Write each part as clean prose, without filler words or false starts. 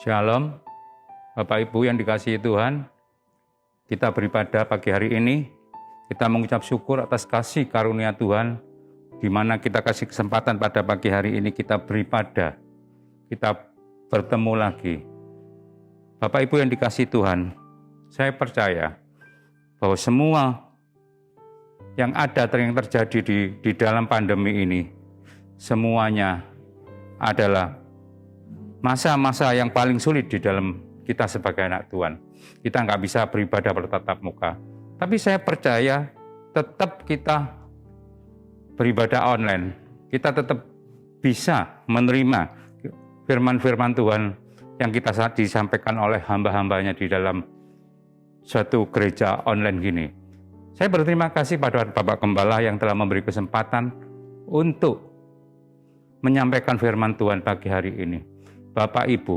Shalom, Bapak Ibu yang dikasihi Tuhan. Kita beribadah pagi hari ini. Kita mengucap syukur atas kasih karunia Tuhan, di mana kita kasih kesempatan pada pagi hari ini kita beribadah. Kita bertemu lagi. Bapak Ibu yang dikasihi Tuhan, saya percaya bahwa semua yang ada yang terjadi di dalam pandemi ini, semuanya adalah masa-masa yang paling sulit di dalam kita sebagai anak Tuhan. Kita nggak bisa beribadah bertatap muka. Tapi saya percaya tetap kita beribadah online. Kita tetap bisa menerima firman-firman Tuhan yang kita saat disampaikan oleh hamba-hambanya di dalam suatu gereja online gini. Saya berterima kasih pada Bapak Gembala yang telah memberi kesempatan untuk menyampaikan firman Tuhan pagi hari ini. Bapak Ibu,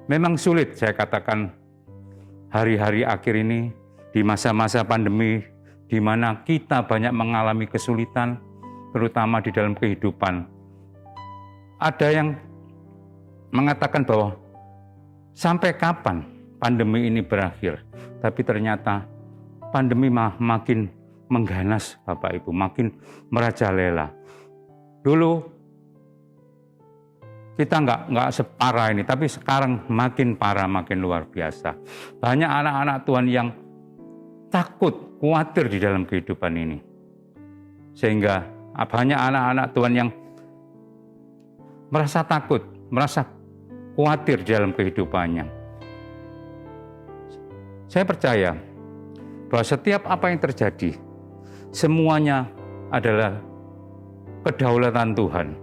memang sulit saya katakan hari-hari akhir ini di masa-masa pandemi di mana kita banyak mengalami kesulitan terutama di dalam kehidupan. Ada yang mengatakan bahwa sampai kapan pandemi ini berakhir? Tapi ternyata pandemi makin mengganas Bapak Ibu, makin merajalela. Dulu kita nggak separah ini, tapi sekarang makin parah, makin luar biasa. Banyak anak-anak Tuhan yang takut, khawatir di dalam kehidupan ini. Sehingga banyak anak-anak Tuhan yang merasa takut, merasa khawatir di dalam kehidupannya. Saya percaya bahwa setiap apa yang terjadi, semuanya adalah kedaulatan Tuhan.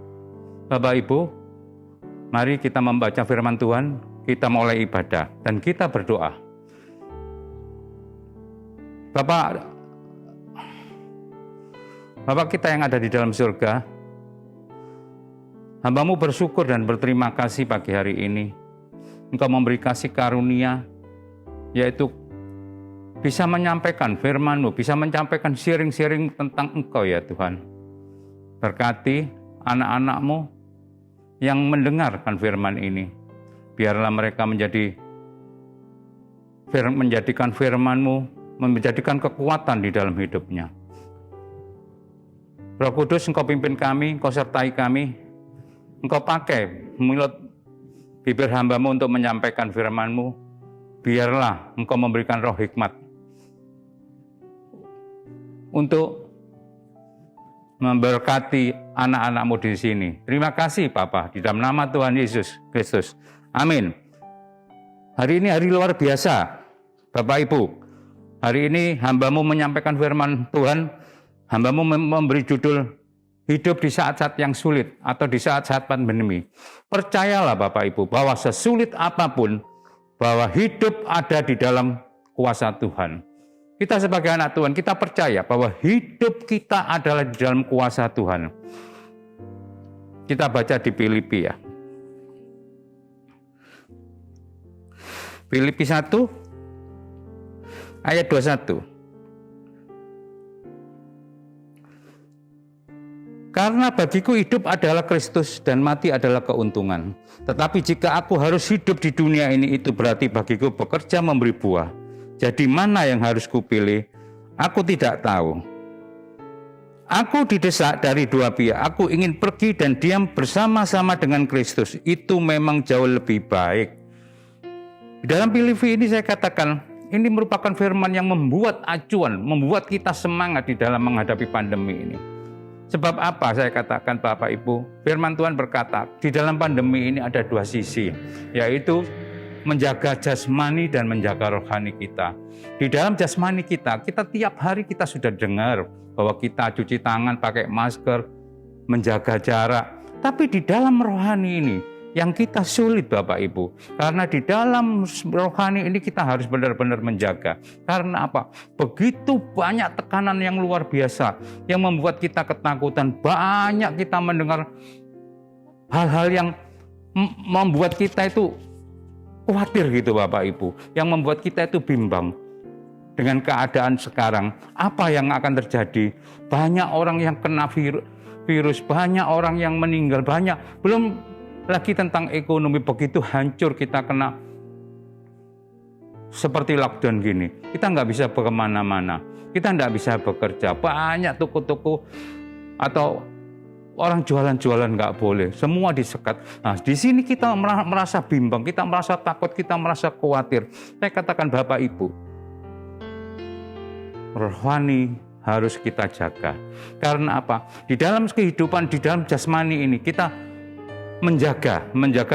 Bapak Ibu, mari kita membaca firman Tuhan, kita mulai ibadah, dan kita berdoa. Bapak kita yang ada di dalam surga, hamba-Mu bersyukur dan berterima kasih pagi hari ini. Engkau memberi kasih karunia, yaitu bisa menyampaikan firman-Mu, bisa menyampaikan sharing-sharing tentang Engkau ya Tuhan. Berkati anak-anak-Mu yang mendengarkan firman ini. Biarlah mereka menjadikan firman-Mu, menjadikan kekuatan di dalam hidupnya. Roh Kudus, Engkau pimpin kami, Engkau sertai kami. Engkau pakai mulut bibir hamba-Mu untuk menyampaikan firman-Mu. Biarlah Engkau memberikan roh hikmat untuk memberkati anak-anak-Mu di sini. Terima kasih Bapa, di dalam nama Tuhan Yesus Kristus. Amin. Hari ini hari luar biasa, Bapak Ibu. Hari ini hamba-Mu menyampaikan firman Tuhan. Hamba-Mu memberi judul hidup di saat-saat yang sulit atau di saat-saat pandemi. Percayalah Bapak Ibu bahwa sesulit apapun, bahwa hidup ada di dalam kuasa Tuhan. Kita sebagai anak Tuhan, kita percaya bahwa hidup kita adalah di dalam kuasa Tuhan. Kita baca di Filipi ya. Filipi 1 ayat 21. Karena bagiku hidup adalah Kristus dan mati adalah keuntungan. Tetapi jika aku harus hidup di dunia ini, itu berarti bagiku bekerja memberi buah. Jadi mana yang harus kupilih? Aku tidak tahu. Aku didesak dari dua pihak. Aku ingin pergi dan diam bersama-sama dengan Kristus. Itu memang jauh lebih baik. Di dalam Filipi ini saya katakan, ini merupakan firman yang membuat acuan, membuat kita semangat di dalam menghadapi pandemi ini. Sebab apa saya katakan Bapak Ibu? Firman Tuhan berkata, di dalam pandemi ini ada dua sisi, yaitu menjaga jasmani dan menjaga rohani kita. Di dalam jasmani kita tiap hari kita sudah dengar bahwa kita cuci tangan, pakai masker, menjaga jarak. Tapi di dalam rohani ini yang kita sulit Bapak Ibu. Karena di dalam rohani ini kita harus benar-benar menjaga. Karena apa? Begitu banyak tekanan yang luar biasa yang membuat kita ketakutan. Banyak kita mendengar hal-hal yang membuat kita itu khawatir gitu Bapak Ibu, yang membuat kita itu bimbang dengan keadaan sekarang. Apa yang akan terjadi? Banyak orang yang kena virus, banyak orang yang meninggal, banyak. Belum lagi tentang ekonomi, begitu hancur kita kena seperti lockdown gini. Kita nggak bisa kemana-mana, kita nggak bisa bekerja. Banyak toko-toko atau orang jualan-jualan nggak boleh, semua disekat. Nah, di sini kita merasa bimbang, kita merasa takut, kita merasa khawatir. Saya katakan Bapak Ibu, rohani harus kita jaga. Karena apa? Di dalam kehidupan, di dalam jasmani ini kita menjaga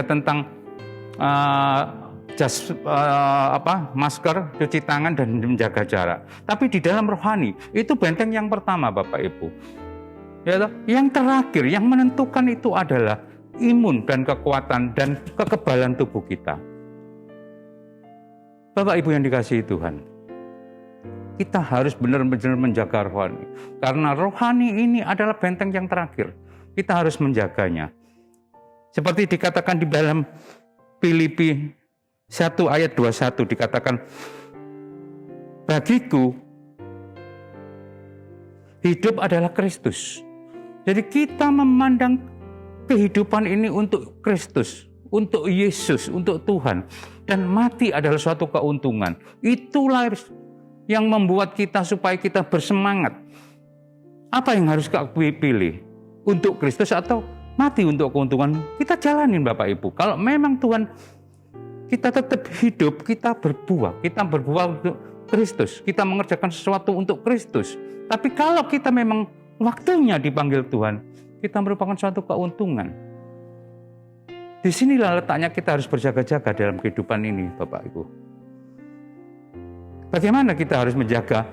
tentang masker, cuci tangan, dan menjaga jarak. Tapi di dalam rohani itu benteng yang pertama, Bapak Ibu. Ya, yang terakhir, yang menentukan itu adalah imun dan kekuatan dan kekebalan tubuh kita. Bapak Ibu yang dikasihi Tuhan, kita harus benar-benar menjaga rohani. Karena rohani ini adalah benteng yang terakhir. Kita harus menjaganya. Seperti dikatakan di dalam Filipi 1 ayat 21 dikatakan, bagiku hidup adalah Kristus. Jadi kita memandang kehidupan ini untuk Kristus, untuk Yesus, untuk Tuhan. Dan mati adalah suatu keuntungan. Itulah yang membuat kita supaya kita bersemangat. Apa yang harus kita pilih? Untuk Kristus atau mati untuk keuntungan? Kita jalanin Bapak Ibu. Kalau memang Tuhan kita tetap hidup, kita berbuah untuk Kristus. Kita mengerjakan sesuatu untuk Kristus. Tapi kalau kita memang waktunya dipanggil Tuhan, kita merupakan suatu keuntungan. Disinilah letaknya kita harus berjaga-jaga dalam kehidupan ini Bapak Ibu. Bagaimana kita harus menjaga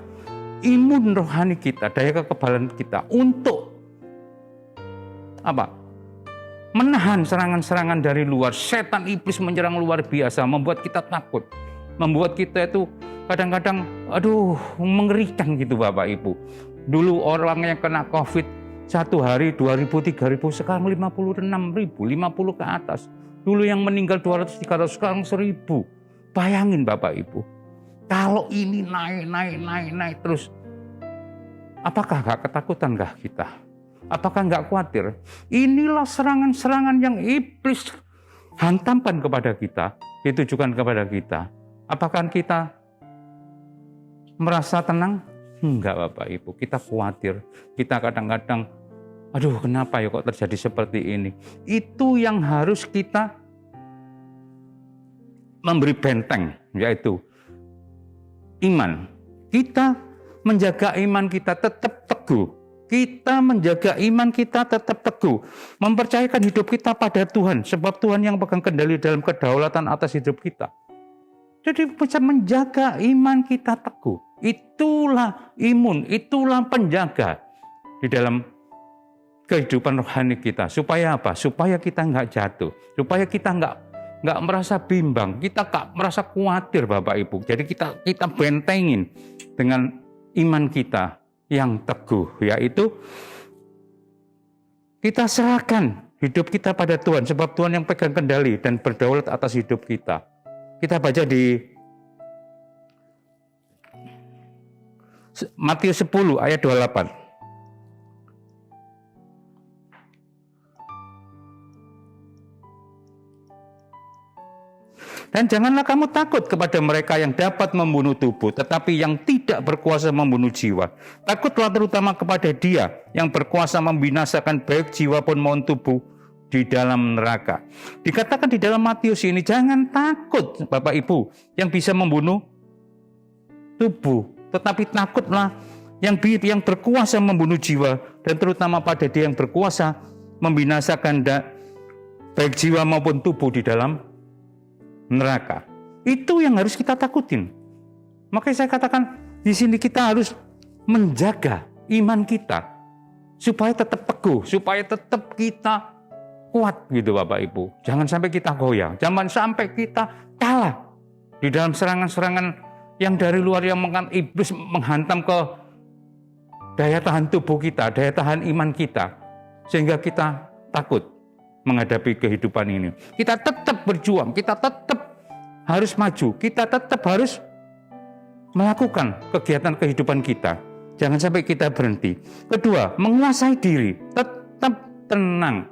imun rohani kita, daya kekebalan kita untuk apa? Menahan serangan-serangan dari luar. Setan iblis menyerang luar biasa, membuat kita takut. Membuat kita itu kadang-kadang mengerikan gitu Bapak Ibu. Dulu orang yang kena COVID satu hari 2.000, 3.000, sekarang 56.000, 50 ke atas. Dulu yang meninggal 200, 300, sekarang 1.000. Bayangin Bapak Ibu. Kalau ini naik terus, apakah gak ketakutan kita? Apakah gak khawatir? Inilah serangan-serangan yang iblis hantamkan kepada kita, ditujukan kepada kita. Apakah kita merasa tenang? Enggak Bapak Ibu, kita khawatir. Kita kadang-kadang, kenapa ya kok terjadi seperti ini? Itu yang harus kita memberi benteng, yaitu iman. Kita menjaga iman kita tetap teguh. Kita menjaga iman kita tetap teguh. Mempercayakan hidup kita pada Tuhan. Sebab Tuhan yang pegang kendali dalam kedaulatan atas hidup kita. Jadi bisa menjaga iman kita teguh. Itulah imun, itulah penjaga di dalam kehidupan rohani kita. Supaya apa? Supaya kita nggak jatuh. Supaya kita nggak merasa bimbang, kita nggak merasa khawatir Bapak Ibu. Jadi kita bentengin dengan iman kita yang teguh, yaitu kita serahkan hidup kita pada Tuhan, sebab Tuhan yang pegang kendali dan berdaulat atas hidup kita. Kita baca di Matius 10 ayat 28. Dan janganlah kamu takut kepada mereka yang dapat membunuh tubuh, tetapi yang tidak berkuasa membunuh jiwa. Takutlah terutama kepada Dia yang berkuasa membinasakan baik jiwa pun maupun tubuh di dalam neraka. Dikatakan di dalam Matius ini, jangan takut Bapak Ibu yang bisa membunuh tubuh, tetapi takutlah yang berkuasa membunuh jiwa, dan terutama pada Dia yang berkuasa membinasakan baik jiwa maupun tubuh di dalam neraka. Itu yang harus kita takutin. Makanya saya katakan di sini kita harus menjaga iman kita supaya tetap teguh, supaya tetap kita kuat gitu Bapak Ibu. Jangan sampai kita goyah, jangan sampai kita kalah di dalam serangan-serangan yang dari luar yang iblis menghantam ke daya tahan tubuh kita, daya tahan iman kita, sehingga kita takut menghadapi kehidupan ini. Kita tetap berjuang, kita tetap harus maju, kita tetap harus melakukan kegiatan kehidupan kita. Jangan sampai kita berhenti. Kedua, menguasai diri, tetap tenang.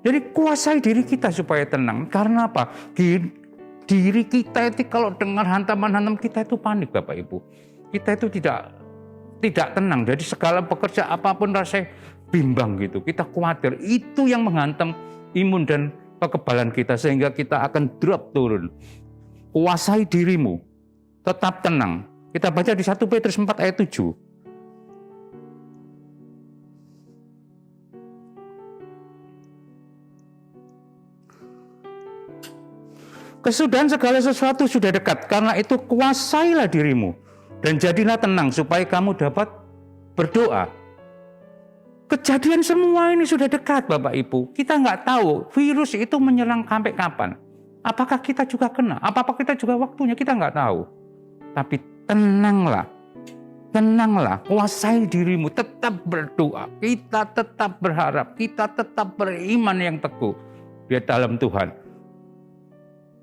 Jadi kuasai diri kita supaya tenang. Karena apa? Diri kita itu kalau dengar hantaman-hantam kita itu panik Bapak Ibu. Kita itu tidak tenang. Jadi segala pekerja apapun rasanya bimbang gitu. Kita khawatir. Itu yang menghantam imun dan kekebalan kita sehingga kita akan drop turun. Kuasai dirimu. Tetap tenang. Kita baca di 1 Petrus 4 ayat 7. Kesudahan segala sesuatu sudah dekat. Karena itu kuasailah dirimu. Dan jadilah tenang supaya kamu dapat berdoa. Kejadian semua ini sudah dekat Bapak Ibu. Kita nggak tahu virus itu menyerang sampai kapan. Apakah kita juga kena? Apakah kita juga waktunya? Kita nggak tahu. Tapi tenanglah. Tenanglah. Kuasai dirimu. Tetap berdoa. Kita tetap berharap. Kita tetap beriman yang teguh di dalam Tuhan.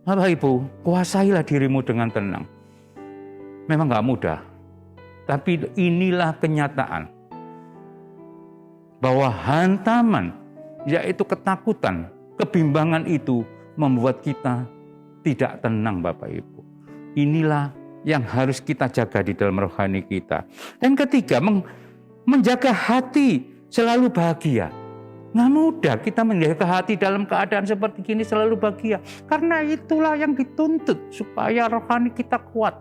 Bapak Ibu, kuasailah dirimu dengan tenang. Memang gak mudah, tapi inilah kenyataan. Bahwa hantaman, yaitu ketakutan, kebimbangan itu membuat kita tidak tenang Bapak Ibu. Inilah yang harus kita jaga di dalam rohani kita. Dan ketiga, menjaga hati selalu bahagia. Nggak mudah kita menjaga hati dalam keadaan seperti ini selalu bahagia. Karena itulah yang dituntut supaya rohani kita kuat.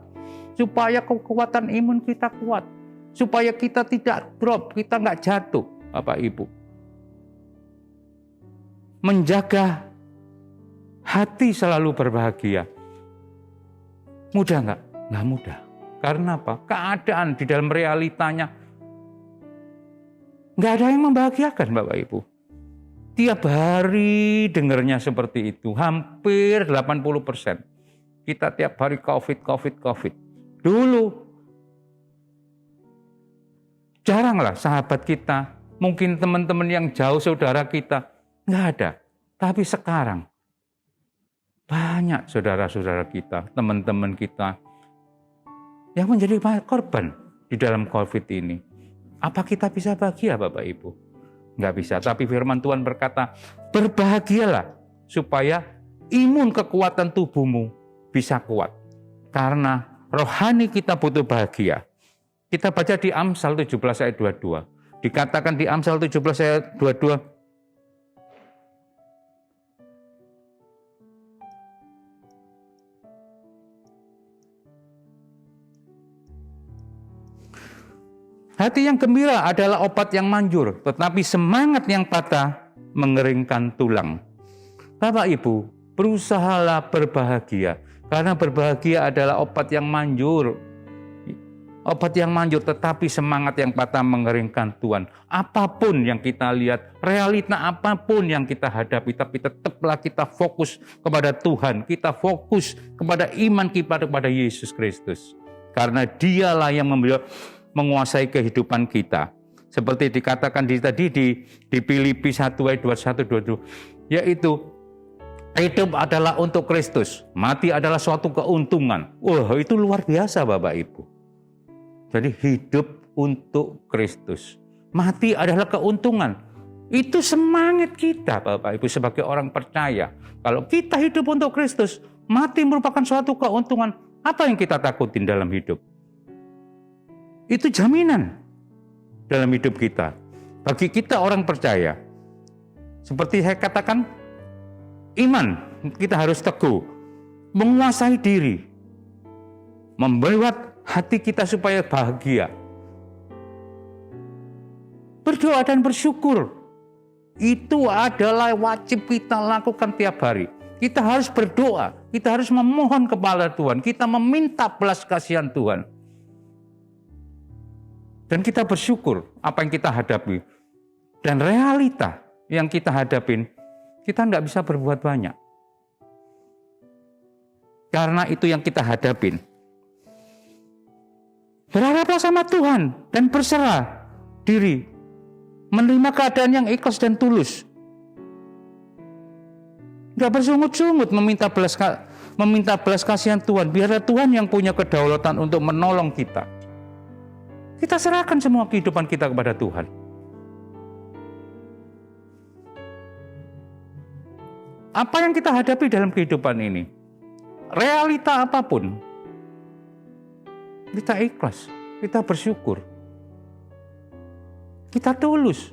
Supaya kekuatan imun kita kuat. Supaya kita tidak drop, kita nggak jatuh Bapak Ibu. Menjaga hati selalu berbahagia. Mudah nggak? Nggak mudah. Karena apa? Keadaan di dalam realitanya nggak ada yang membahagiakan Bapak Ibu. Tiap hari dengarnya seperti itu, hampir 80%. Kita tiap hari COVID. Dulu, jaranglah sahabat kita, mungkin teman-teman yang jauh saudara kita, nggak ada. Tapi sekarang, banyak saudara-saudara kita, teman-teman kita, yang menjadi korban di dalam COVID ini. Apa kita bisa bahagia Bapak Ibu? Nggak bisa, tapi firman Tuhan berkata, berbahagialah supaya imun kekuatan tubuhmu bisa kuat. Karena rohani kita butuh bahagia. Kita baca di Amsal 17 ayat 22. Dikatakan di Amsal 17 ayat 22, hati yang gembira adalah obat yang manjur, tetapi semangat yang patah mengeringkan tulang. Bapak Ibu, berusahalah berbahagia, karena berbahagia adalah obat yang manjur. Obat yang manjur, tetapi semangat yang patah mengeringkan tulang. Apapun yang kita lihat, realita apapun yang kita hadapi, tapi tetaplah kita fokus kepada Tuhan. Kita fokus kepada iman kita kepada Yesus Kristus. Karena dialah yang menguasai kehidupan kita. Seperti dikatakan tadi di Filipi 1 ayat 21-22, yaitu hidup adalah untuk Kristus, mati adalah suatu keuntungan. Wah, itu luar biasa Bapak Ibu. Jadi hidup untuk Kristus, mati adalah keuntungan. Itu semangat kita Bapak Ibu sebagai orang percaya. Kalau kita hidup untuk Kristus, mati merupakan suatu keuntungan. Apa yang kita takutin dalam hidup? Itu jaminan dalam hidup kita. Bagi kita orang percaya, seperti saya katakan, iman kita harus teguh, menguasai diri, membuat hati kita supaya bahagia. Berdoa dan bersyukur, itu adalah wajib kita lakukan tiap hari. Kita harus berdoa, kita harus memohon kepada Tuhan, kita meminta belas kasihan Tuhan. Dan kita bersyukur apa yang kita hadapi. Dan realita yang kita hadapin, kita tidak bisa berbuat banyak. Karena itu yang kita hadapin. Berharaplah sama Tuhan dan berserah diri. Menerima keadaan yang ikhlas dan tulus. Tidak bersungut-sungut meminta belas kasihan Tuhan. Biarlah Tuhan yang punya kedaulatan untuk menolong kita. Kita serahkan semua kehidupan kita kepada Tuhan. Apa yang kita hadapi dalam kehidupan ini, realita apapun, kita ikhlas, kita bersyukur, kita tulus.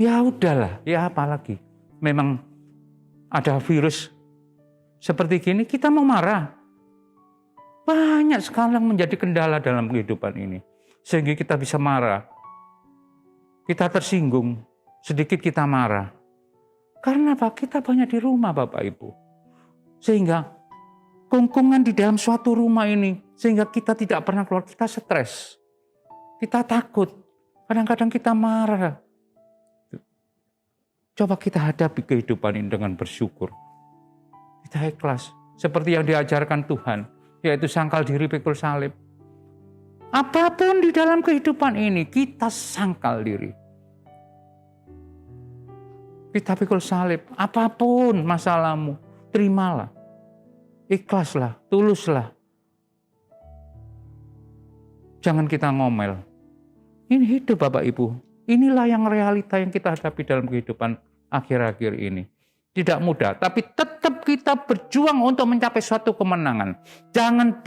Ya udahlah, ya apalagi. Memang ada virus seperti gini, kita mau marah. Banyak sekarang menjadi kendala dalam kehidupan ini. Sehingga kita bisa marah. Kita tersinggung, sedikit kita marah. Karena apa? Kita banyak di rumah Bapak Ibu. Sehingga kungkungan di dalam suatu rumah ini, sehingga kita tidak pernah keluar, kita stres. Kita takut. Kadang-kadang kita marah. Coba kita hadapi kehidupan ini dengan bersyukur. Kita ikhlas. Seperti yang diajarkan Tuhan, yaitu sangkal diri pikul salib. Apapun di dalam kehidupan ini, kita sangkal diri. Kita pikul salib, apapun masalahmu, terimalah. Ikhlaslah, tuluslah. Jangan kita ngomel. Ini hidup Bapak Ibu. Inilah yang realita yang kita hadapi dalam kehidupan akhir-akhir ini. Tidak mudah, tapi tetap kita berjuang untuk mencapai suatu kemenangan. Jangan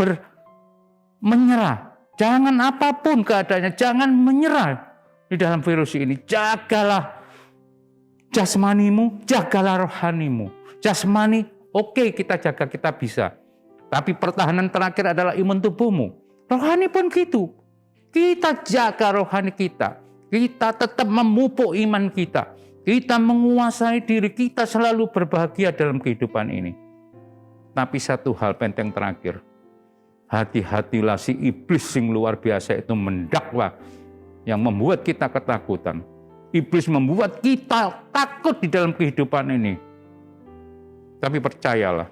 menyerah. Jangan apapun keadaannya, jangan menyerah di dalam virus ini. Jagalah jasmanimu, jagalah rohanimu. Jasmani, oke, kita jaga, kita bisa. Tapi pertahanan terakhir adalah imun tubuhmu. Rohani pun gitu. Kita jaga rohani kita. Kita tetap memupuk iman kita. Kita menguasai diri, kita selalu berbahagia dalam kehidupan ini. Tapi satu hal penting terakhir. Hati-hatilah si iblis yang luar biasa itu mendakwa. Yang membuat kita ketakutan. Iblis membuat kita takut di dalam kehidupan ini. Tapi percayalah,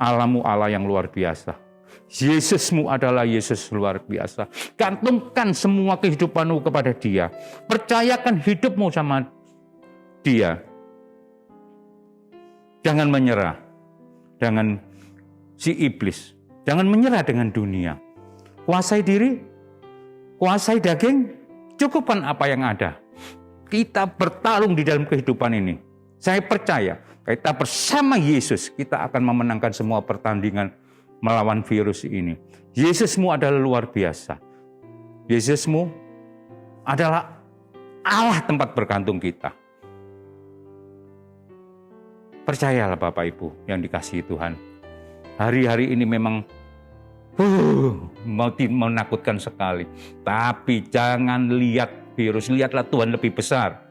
Allahmu Allah yang luar biasa. Yesusmu adalah Yesus luar biasa. Gantungkan semua kehidupanmu kepada Dia. Percayakan hidupmu sama Dia. Jangan menyerah dengan si iblis. Jangan menyerah dengan dunia. Kuasai diri, kuasai daging, cukupkan apa yang ada. Kita bertarung di dalam kehidupan ini. Saya percaya, kita bersama Yesus, kita akan memenangkan semua pertandingan melawan virus ini. Yesusmu adalah luar biasa. Yesusmu adalah Allah tempat bergantung kita. Percayalah Bapak Ibu yang dikasihi Tuhan. Hari-hari ini memang menakutkan sekali. Tapi jangan lihat virus, lihatlah Tuhan lebih besar.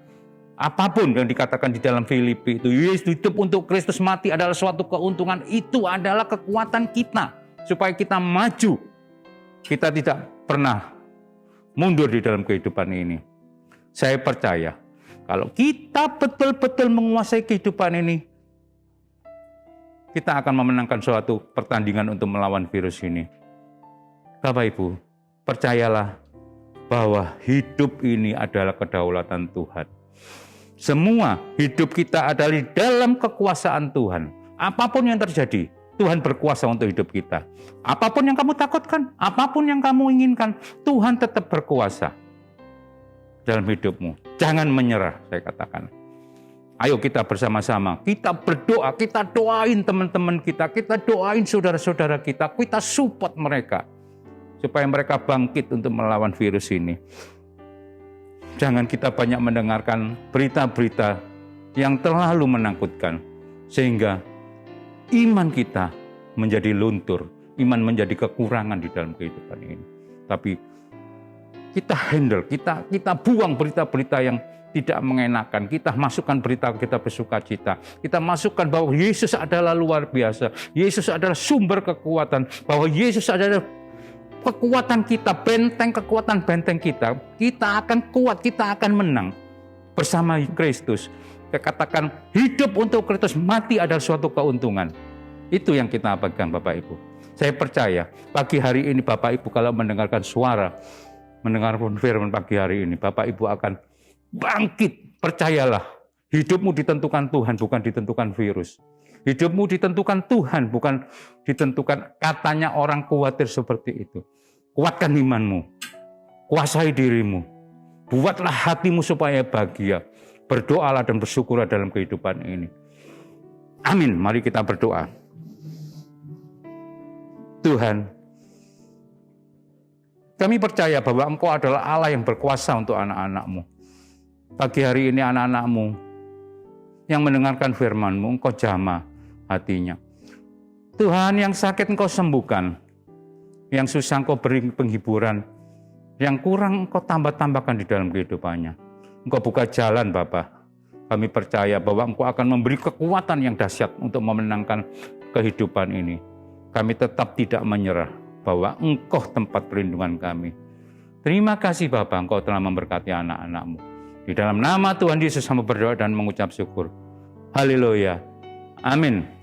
Apapun yang dikatakan di dalam Filipi itu, Yesus hidup untuk Kristus, mati adalah suatu keuntungan. Itu adalah kekuatan kita supaya kita maju. Kita tidak pernah mundur di dalam kehidupan ini. Saya percaya kalau kita betul-betul menguasai kehidupan ini, kita akan memenangkan suatu pertandingan untuk melawan virus ini. Bapak Ibu, percayalah bahwa hidup ini adalah kedaulatan Tuhan. Semua hidup kita adalah di dalam kekuasaan Tuhan. Apapun yang terjadi, Tuhan berkuasa untuk hidup kita. Apapun yang kamu takutkan, apapun yang kamu inginkan, Tuhan tetap berkuasa dalam hidupmu. Jangan menyerah, saya katakan. Ayo kita bersama-sama, kita berdoa, kita doain teman-teman kita doain saudara-saudara kita support mereka. Supaya mereka bangkit untuk melawan virus ini. Jangan kita banyak mendengarkan berita-berita yang terlalu menakutkan. Sehingga iman kita menjadi luntur. Iman menjadi kekurangan di dalam kehidupan ini. Tapi kita handle, kita buang berita-berita yang tidak mengenakan. Kita masukkan berita, kita bersuka cita. Kita masukkan bahwa Yesus adalah luar biasa. Yesus adalah sumber kekuatan. Bahwa Yesus adalah kekuatan kita, kekuatan benteng kita. Kita akan kuat, kita akan menang bersama Kristus. Saya katakan hidup untuk Kristus, mati adalah suatu keuntungan. Itu yang kita pegang Bapak Ibu. Saya percaya pagi hari ini Bapak Ibu kalau mendengarkan suara, mendengarkan firman pagi hari ini, Bapak Ibu akan bangkit. Percayalah, hidupmu ditentukan Tuhan, bukan ditentukan virus. Hidupmu ditentukan Tuhan, bukan ditentukan katanya orang khawatir seperti itu. Kuatkan imanmu, kuasai dirimu, buatlah hatimu supaya bahagia. Berdoalah dan bersyukurlah dalam kehidupan ini. Amin. Mari kita berdoa. Tuhan, kami percaya bahwa Engkau adalah Allah yang berkuasa untuk anak-anak-Mu. Pagi hari ini anak-anak-Mu yang mendengarkan firman-Mu, Engkau jamah hatinya. Tuhan, yang sakit Engkau sembuhkan, yang susah Engkau beri penghiburan, yang kurang Engkau tambah-tambahkan di dalam kehidupannya. Engkau buka jalan Bapa. Kami percaya bahwa Engkau akan memberi kekuatan yang dahsyat untuk memenangkan kehidupan ini. Kami tetap tidak menyerah bahwa Engkau tempat perlindungan kami. Terima kasih Bapa, Engkau telah memberkati anak-anak-Mu. Di dalam nama Tuhan Yesus kami berdoa dan mengucap syukur. Haleluya. Amin.